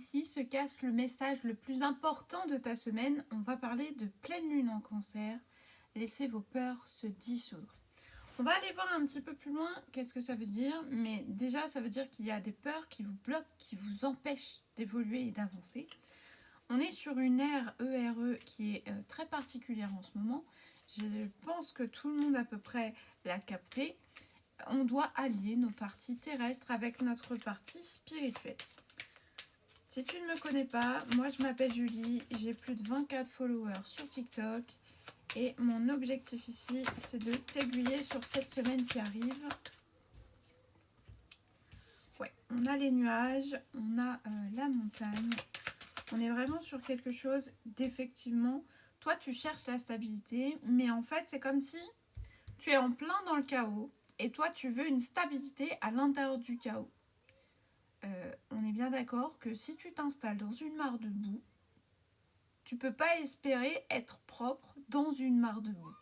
ici se cache le message le plus important de ta semaine. On va parler de pleine lune en Cancer. Laissez vos peurs se dissoudre. On va aller voir un petit peu plus loin qu'est-ce que ça veut dire. Mais déjà, ça veut dire qu'il y a des peurs qui vous bloquent, qui vous empêchent d'évoluer et d'avancer. On est sur une ère ERE qui est très particulière en ce moment. Je pense que tout le monde à peu près l'a capté. On doit allier nos parties terrestres avec notre partie spirituelle. Si tu ne me connais pas, moi je m'appelle Julie, j'ai plus de 24 followers sur TikTok et mon objectif ici c'est de t'aiguiller sur cette semaine qui arrive. Ouais, on a les nuages, on a la montagne, on est vraiment sur quelque chose d'effectivement, toi tu cherches la stabilité, mais en fait c'est comme si tu es en plein dans le chaos et toi tu veux une stabilité à l'intérieur du chaos. On est bien d'accord que si tu t'installes dans une mare de boue, tu ne peux pas espérer être propre dans une mare de boue.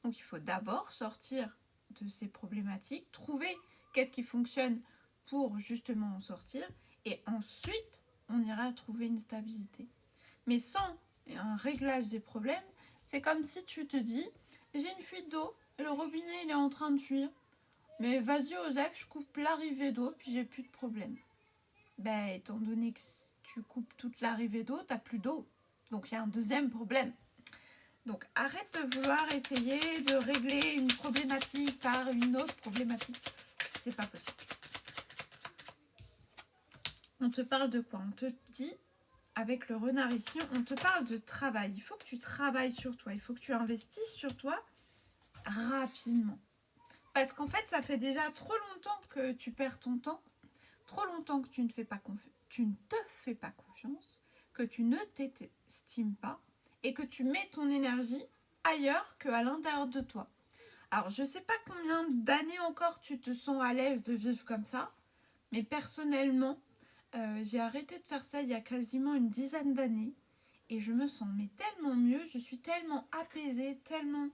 Donc il faut d'abord sortir de ces problématiques, trouver qu'est-ce qui fonctionne pour justement en sortir, et ensuite on ira trouver une stabilité. Mais sans un réglage des problèmes, c'est comme si tu te dis, j'ai une fuite d'eau, le robinet il est en train de fuir, mais vas-y Osef, je coupe l'arrivée d'eau, puis j'ai plus de problème. Ben, étant donné que tu coupes toute l'arrivée d'eau, tu n'as plus d'eau. Donc il y a un deuxième problème. Donc arrête de vouloir essayer de régler une problématique par une autre problématique. C'est pas possible. On te parle de quoi? On te dit, avec le renard ici, on te parle de travail. Il faut que tu travailles sur toi. Il faut que tu investisses sur toi rapidement. Parce qu'en fait, ça fait déjà trop longtemps que tu perds ton temps. Trop longtemps que tu ne te fais pas confiance, que tu ne t'estimes pas et que tu mets ton énergie ailleurs qu'à l'intérieur de toi. Alors, je ne sais pas combien d'années encore tu te sens à l'aise de vivre comme ça, mais personnellement, j'ai arrêté de faire ça il y a quasiment une dizaine d'années et je me sens tellement mieux, je suis tellement apaisée, tellement...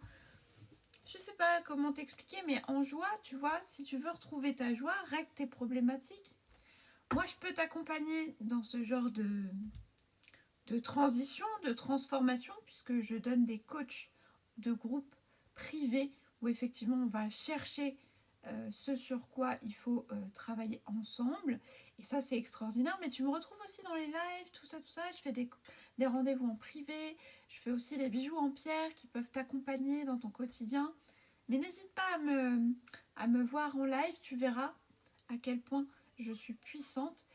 Je sais pas comment t'expliquer, mais en joie, tu vois, si tu veux retrouver ta joie, règle tes problématiques. Moi, je peux t'accompagner dans ce genre de transition, de transformation, puisque je donne des coachs de groupe privés où effectivement on va chercher ce sur quoi il faut travailler ensemble. Et ça, c'est extraordinaire. Mais tu me retrouves aussi dans les lives, tout ça. Je fais des rendez-vous en privé. Je fais aussi des bijoux en pierre qui peuvent t'accompagner dans ton quotidien. Mais n'hésite pas à me voir en live, tu verras à quel point je suis puissante